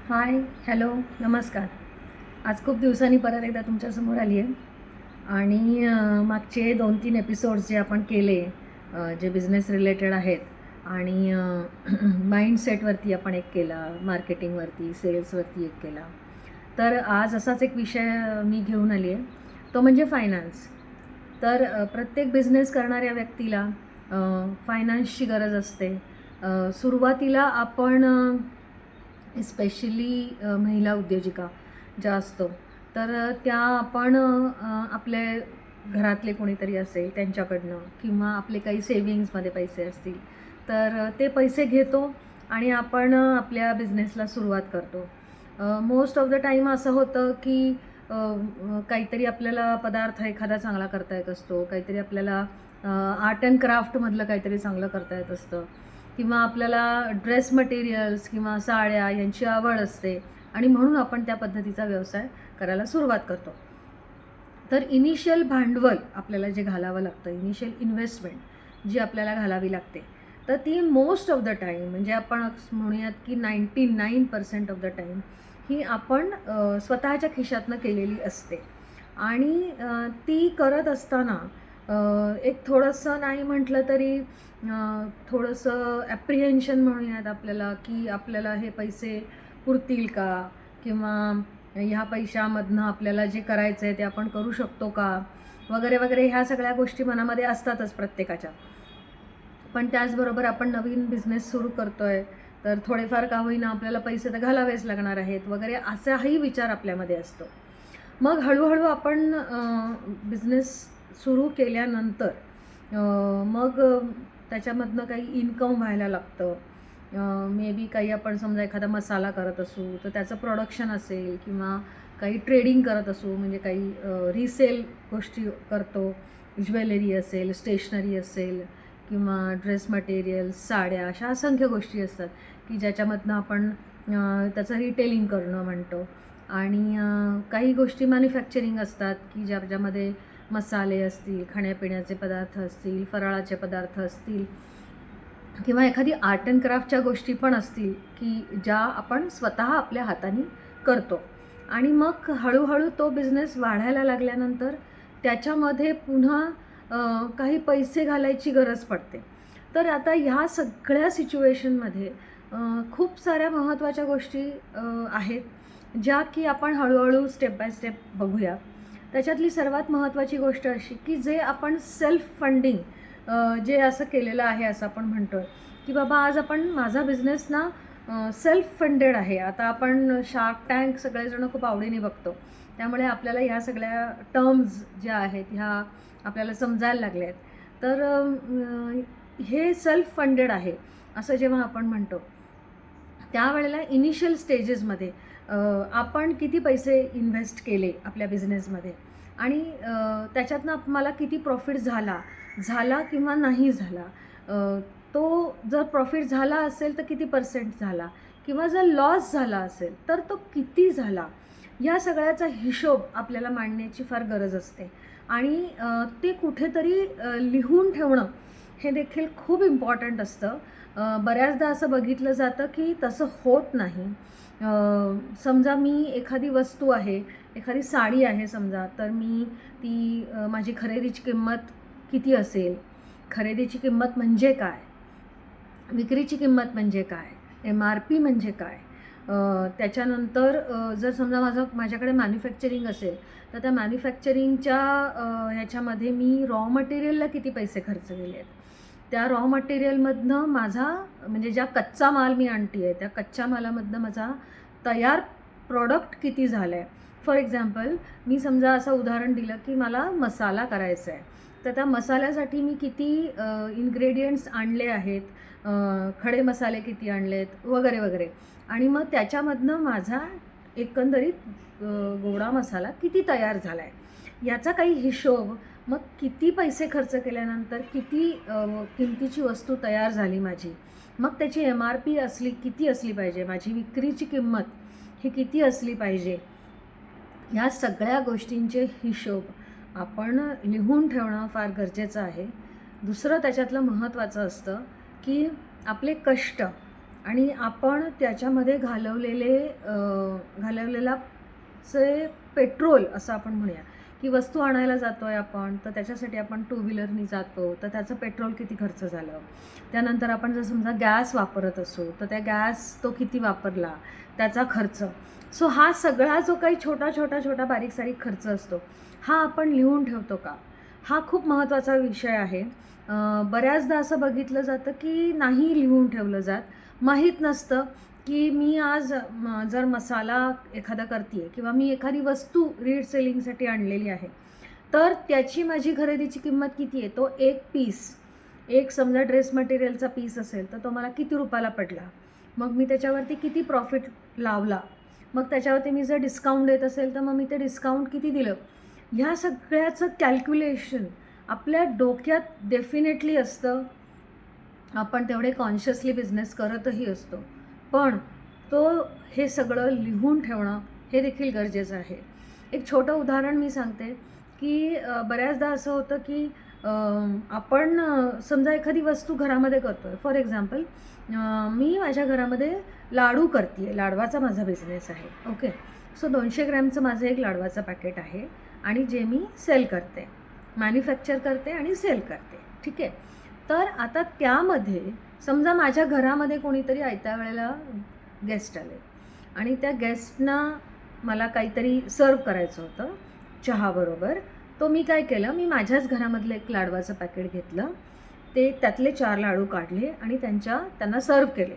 हाय, hello, नमस्कार. आज खूप दिवसांनी परत एकदा तुमच्यासमोर आली आहे आणि मागचे 2-3 एपिसोड्स जे आपण केले जे बिझनेस रिलेटेड आहेत आणि माइंडसेटवरती आपण एक केला, मार्केटिंगवरती, सेल्सवरती एक केला. तर आज असाच एक विषय मी घेऊन आली आहे, तो म्हणजे फायनान्स. तर प्रत्येक बिझनेस करणाऱ्या व्यक्तीला फायनान्सची गरज असते. सुरुवातीला आपण स्पेशली महिला उद्योजिका ज्या असतो तर त्या आपण आपले घरातले कोणीतरी असेल त्यांच्याकडनं किंवा आपले काही सेविंग्समध्ये पैसे असतील तर ते पैसे घेतो आणि आपण आपल्या बिझनेसला सुरुवात करतो. मोस्ट ऑफ द टाईम असं होतं की काहीतरी आपल्याला पदार्थ एखादा चांगला करता येत असतो, काहीतरी आपल्याला आर्ट अँड क्राफ्टमधलं काहीतरी चांगलं करता येत असतं किंवा आपल्याला ड्रेस मटेरियल्स किंवा साड्या यांची आवड असते आणि म्हणून आपण त्या पद्धतीचा व्यवसाय करायला सुरुवात करतो. तर इनिशियल भांडवल आपल्याला जे घालावं लागतं, इनिशियल इन्व्हेस्टमेंट जी आपल्याला घालावी लागते, तर ती मोस्ट ऑफ द टाईम म्हणजे आपण म्हणूयात की 99% ऑफ द टाईम ही आपण स्वतःच्या खिशातनं केलेली असते. आणि ती करत असताना एक थोडंसं नाही म्हटलं तरी थोडंसं ॲप्रिहेन्शन म्हणूयात आपल्याला, की आपल्याला हे पैसे पुरतील का? किंवा ह्या पैशामधनं आपल्याला जे करायचं आहे ते आपण करू शकतो का? वगैरे वगैरे ह्या सगळ्या गोष्टी मनामध्ये असतातच प्रत्येकाच्या. पण त्याचबरोबर आपण नवीन बिझनेस सुरू करतो आहे, तर थोडेफार का होईना आपल्याला पैसे तर घालावेच लागणार आहेत वगैरे असाही विचार आपल्यामध्ये असतो. मग हळूहळू आपण बिझनेस सुरू केल्यानंतर मग त्याच्यामधनं काही इन्कम व्हायला लागतं. मे बी काही आपण समजा एखादा मसाला करत असू तर त्याचं प्रोडक्शन असेल किंवा काही ट्रेडिंग करत असू म्हणजे काही रिसेल गोष्टी करतो. ज्वेलरी असेल, स्टेशनरी असेल किंवा ड्रेस मटेरियल्स, साड्या अशा असंख्य गोष्टी असतात की ज्याच्यामधनं आपण त्याचं रिटेलिंग करणं म्हणतो. आणि काही गोष्टी मॅन्युफॅक्चरिंग असतात की ज्यामध्ये मसाले असतील, खाण्यापिण्याचे पदार्थ असतील, फराळाचे पदार्थ असतील किंवा एखादी आर्ट अँड क्राफ्टच्या गोष्टी पण असतील की ज्या आपण स्वतः आपल्या हाताने करतो. आणि मग हळूहळू तो बिझनेस वाढायला लागल्यानंतर त्याच्यामध्ये पुन्हा काही पैसे घालायची गरज पडते. तर आता ह्या सगळ्या सिच्युएशनमध्ये खूप साऱ्या महत्त्वाच्या गोष्टी आहेत ज्या की आपण हळूहळू स्टेप बाय स्टेप बघूया. त्याच्यातली सर्वात महत्त्वाची गोष्ट अशी की जे आपण सेल्फ फंडिंग जे असं केलेलं आहे असं आपण म्हणतो आहे की बाबा आज आपण माझा बिझनेस ना सेल्फ फंडेड आहे. आता आपण शार्क टँक सगळेजण खूप आवडीने बघतो, त्यामुळे आपल्याला ह्या सगळ्या टर्म्स ज्या आहेत ह्या आपल्याला समजायला लागल्या आहेत. तर हे सेल्फ फंडेड आहे असं जेव्हा आपण म्हणतो त्यावेळेला इनिशियल स्टेजेसमध्ये आपण किती पैसे इन्व्हेस्ट केले आपल्या बिझनेसमध्ये आणि त्याच्यातनं मला किती प्रॉफिट झाला किंवा नाही झाला. तो जर प्रॉफिट झाला असेल तर किती पर्सेंट झाला किंवा जर लॉस झाला असेल तर तो किती झाला, या सगळ्याचा हिशोब आपल्याला मांडण्याची फार गरज असते. आणि ते कुठेतरी लिहून ठेवणं हे देखील खूप इम्पॉर्टंट असतं. बऱ्याचदा असं बघितलं जातं की तसं होत नाही. समजा मी एखादी वस्तू आहे, एखादी साडी आहे समजा, तर मी ती माझी खरेदीची किंमत किती असेल, खरेदीची किंमत म्हणजे काय, विक्रीची किंमत म्हणजे काय, MRP म्हणजे काय, त्याच्यानंतर जर समजा माझ्याकडे मॅन्युफॅक्चरिंग असेल तर त्या मॅन्युफॅक्चरिंगच्या ह्याच्यामध्ये मी रॉ मटेरियलला किती पैसे खर्च केले आहेत, त्या रॉ मटेरियलमधनं माझा म्हणजे ज्या कच्चा माल मी आणते आहे त्या कच्च्या मालामधनं माझा तयार प्रॉडक्ट किती झालं आहे. फॉर एक्झाम्पल मी समजा असं उदाहरण दिलं की मला मसाला करायचा आहे, तर त्या मसाल्यासाठी मी किती इन्ग्रेडियंट्स आणले आहेत, खडे मसाले किती आणले आहेत वगैरे वगैरे, आणि मग त्याच्यामधनं माझा एकंदरीत गोडा मसाला किती तयार झाला आहे याचा काही हिशोब. मग किती पैसे खर्च केल्यानंतर किती किमतीची वस्तू तयार झाली माझी, मग त्याची MRP किती असली पाहिजे, माझी विक्रीची किंमत ही किती असली पाहिजे, ह्या सगळ्या गोष्टींचे हिशोब आपण लिहून ठेवणं फार गरजेचं आहे. दुसरं त्याच्यातलं महत्त्वाचं असतं की आपले कष्ट आणि आपण त्याच्यामध्ये घालवलेला चे पेट्रोल असं आपण म्हणूया की वस्तू आणायला जातो आहे आपण, तर त्याच्यासाठी आपण टू व्हीलरनी जातो, तर त्याचं पेट्रोल किती खर्च झालं. त्यानंतर आपण जर समजा गॅस वापरत असू तर त्या गॅस तो किती वापरला, त्याचा खर्च. सो हा सगळा जो काही छोटा बारीक सारीक खर्च असतो हा आपण लिहून ठेवतो का, हा खूप महत्त्वाचा विषय आहे. बऱ्याचदा असं बघितलं जातं की नाही लिहून ठेवलं जात. माहीत नसतं की मी आज जर मसाला एखादा करते आहे किंवा मी एखादी वस्तू रीड सेलिंगसाठी आणलेली आहे, तर त्याची माझी खरेदीची किंमत किती आहे. तो एक पीस, एक समजा ड्रेस मटेरियलचा पीस असेल तर तो मला किती रुपयाला पडला, मग मी त्याच्यावरती किती प्रॉफिट लावला, मग त्याच्यावरती मी जर डिस्काउंट देत असेल तर मग मी ते डिस्काउंट किती दिलं. ह्या सगळ्याचं कॅल्क्युलेशन आपल्या डोक्यात डेफिनेटली असतं. आपण तेवढे कॉन्शियसली बिझनेस करतही असतो, पण तो हे सगळं लिहून ठेवणं हे देखील गरजेचं आहे. एक छोटं उदाहरण मी सांगते की बऱ्याचदा असं होतं की आपण समजा एखादी वस्तू घरामध्ये करतो आहे. फॉर एक्झाम्पल मी माझ्या घरामध्ये लाडू करते आहे, लाडवाचा माझा बिझनेस आहे. ओके, सो 200 ग्रॅमचं माझं एक लाडवाचं पॅकेट आहे आणि जे मी सेल करते, मॅन्युफॅक्चर करते आणि सेल करते. ठीक आहे. तर आता त्यामध्ये समजा माझ्या घरामध्ये कोणीतरी आयत्या वेळेला गेस्ट आले आणि त्या गेस्टना मला काहीतरी सर्व करायचं होतं चहाबरोबर. तो मी काय केलं, मी माझ्याच घरामधलं एक लाडवाचं पॅकेट घेतलं, ते त्यातले 4 लाडू काढले आणि त्यांना सर्व केले.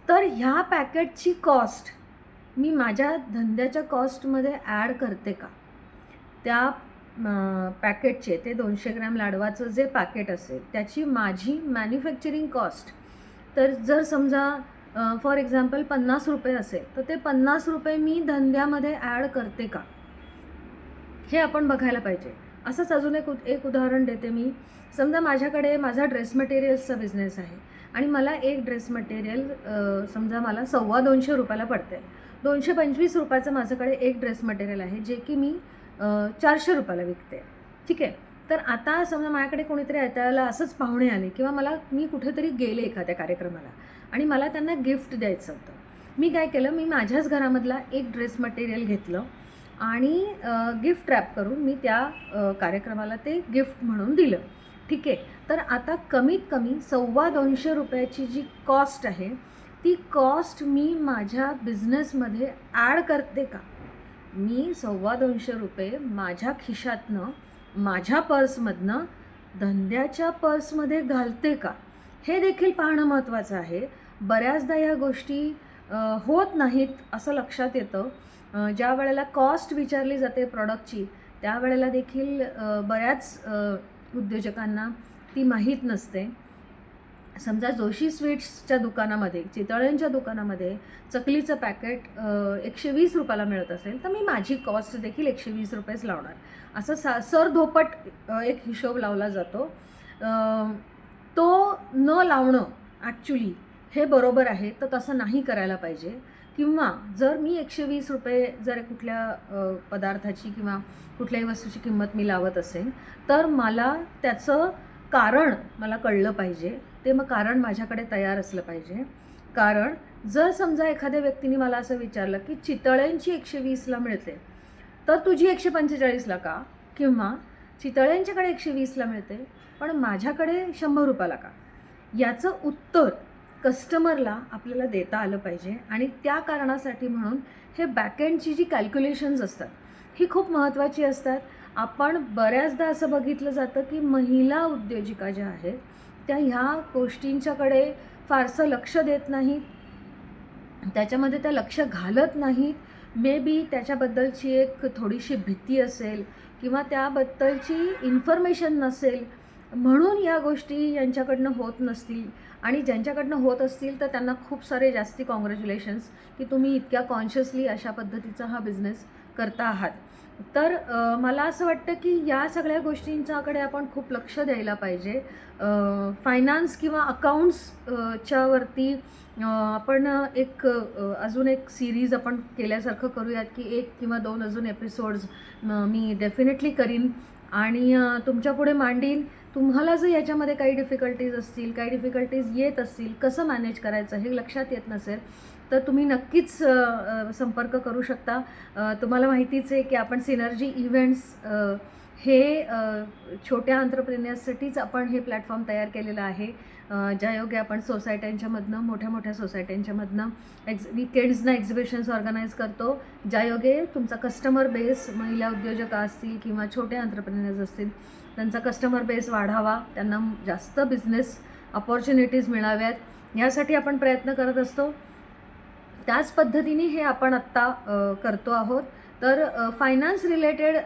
तर ह्या पॅकेटची कॉस्ट मी माझ्या धंद्याच्या कॉस्टमध्ये ॲड करते का. त्या पॅकेटचे, ते 200 ग्रॅम लाडवाचं जे पॅकेट असेल त्याची माझी मॅन्युफॅक्चरिंग कॉस्ट, तर जर समजा फॉर एक्झाम्पल 50 रुपये असेल तर ते 50 रुपये मी धंद्यामध्ये ॲड करते का, हे आपण बघायला पाहिजे. असंच अजून एक उदाहरण देते मी. समजा माझ्याकडे माझा ड्रेस मटेरियल्सचा बिझनेस आहे आणि मला एक ड्रेस मटेरियल समजा मला 225 रुपयाला पडते. 225 रुपयाचं माझ्याकडे एक ड्रेस मटेरियल आहे जे की मी 400 रुपयाला विकते. ठीक आहे. तर आता समजा माझ्याकडे कोणीतरी त्याला असंच पाहुणे आले किंवा मी कुठेतरी गेले एखाद्या कार्यक्रमाला आणि मला त्यांना गिफ्ट द्यायचं होतं. मी काय केलं, मी माझ्याच घरामधला एक ड्रेस मटेरियल घेतलं आणि गिफ्ट रॅप करून मी त्या कार्यक्रमाला ते गिफ्ट म्हणून दिलं. ठीक आहे. तर आता कमीत कमी 225 रुपयाची जी कॉस्ट आहे ती कॉस्ट मी माझ्या बिझनेसमध्ये ॲड करते का. मी 225 रुपये माझ्या खिशातनं, माझ्या पर्समधनं धंद्याच्या पर्समध्ये घालते का, हे देखील पाहणं महत्त्वाचं आहे. बऱ्याचदा या गोष्टी होत नाहीत असं लक्षात येतं. ज्या वेळेला कॉस्ट विचारली जाते प्रॉडक्टची त्यावेळेला देखील बऱ्याच उद्योजकांना ती माहीत नसते. समजा जोशी स्वीट्सच्या दुकानामध्ये, चितळ्यांच्या दुकानामध्ये चकलीचं पॅकेट 120 रुपयाला मिळत असेल तर मी माझी कॉस्ट देखील 120 रुपयेच लावणार. असं सरधोपट एक हिशोब लावला जातो. तो न लावणं ॲक्च्युली हे बरोबर आहे, तर तसं नाही करायला पाहिजे. किंवा जर मी 120 रुपये जर कुठल्या पदार्थाची किंवा कुठल्याही वस्तूची किंमत मी लावत असेल तर मला त्याचं कारण मला कळलं पाहिजे. ते मग कारण माझ्याकडे तयार असलं पाहिजे. कारण जर समजा एखाद्या व्यक्तीने मला असं विचारलं की चितळ्यांची 120ला मिळते तर तुझी 145ला का, किंवा चितळ्यांच्याकडे 120ला मिळते पण माझ्याकडे 100 रुपयाला का, याचं उत्तर कस्टमरला आपल्याला देता आलं पाहिजे. आणि त्या कारणासाठी म्हणून हे बॅकएंडची जी कॅल्क्युलेशन्स असतात ही खूप महत्त्वाची असतात. आपण बऱ्याचदा असं बघितलं जातं की महिला उद्योजिका ज्या आहेत त्या ह्या गोष्टींच्याकडे फारसं लक्ष देत नाहीत, त्याच्यामध्ये त्या लक्ष घालत नाहीत. मे बी त्याच्याबद्दलची एक थोडीशी भीती असेल किंवा त्याबद्दलची इन्फॉर्मेशन नसेल, म्हणून या गोष्टी यांच्याकडनं होत नसतील. आणि ज्यांच्याकडनं होत असतील तर त्यांना खूप सारे जास्ती कॉंग्रॅच्युलेशन्स की तुम्ही इतक्या कॉन्शियसली अशा पद्धतीचा हा बिझनेस करता आहात. तर मला असं वाटतं की या सगळ्या गोष्टींच्याकडे आपण खूप लक्ष द्यायला पाहिजे. फायनान्स किंवा अकाउंट्सच्या वरती आपण अजून एक सिरीज आपण केल्यासारखं करूयात की 1 किंवा 2 अजून एपिसोड्स मी डेफिनेटली करीन. आणि तुमच्यापुढे मांडीन. तुम्हाला जर याच्यामध्ये काही डिफिकल्टीज असतील, काही डिफिकल्टीज येत असतील, कसं मॅनेज करायचं हे लक्षात येत नसेल, तर तुम्ही नक्कीच संपर्क करू शकता. तुम्हाला माहितीच आहे की आपण सिनर्जी इव्हेंट्स हे छोट्या एंटरप्रेन्युअर्ससाठीच आपण हे प्लॅटफॉर्म तयार केलेलं आहे. ज्यायोगे आपण सोसायट्यांच्यामधनं, मोठ्या मोठ्या सोसायट्यांच्यामधनं विकेंड्सना एक्झिबिशन्स ऑर्गनाईज करतो, ज्यायोगे तुमचा कस्टमर बेस, महिला उद्योजक असतील किंवा छोटे एंटरप्रेन्युअर्स असतील, त्यांचा कस्टमर बेस वाढावा, त्यांना जास्त बिझनेस अपॉर्च्युनिटीज मिळाव्यात, यासाठी आपण प्रयत्न करत असतो. त्याच पद्धतीने हे आपण आत्ता करतो आहोत. तर फायनान्स रिलेटेड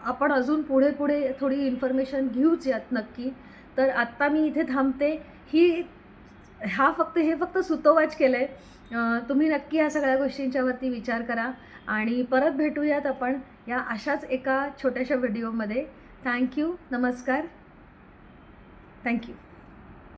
आपण अजून पुढे पुढे थोडी इन्फॉर्मेशन घेऊच यात नक्की. तर आत्ता मी इथे थांबते. हे फक्त सुतोवाच केलं आहे. तुम्ही नक्की ह्या सगळ्या गोष्टींच्यावरती विचार करा आणि परत भेटूयात आपण या अशाच एका छोट्याशा व्हिडिओमध्ये. थँक्यू. नमस्कार. थँक्यू.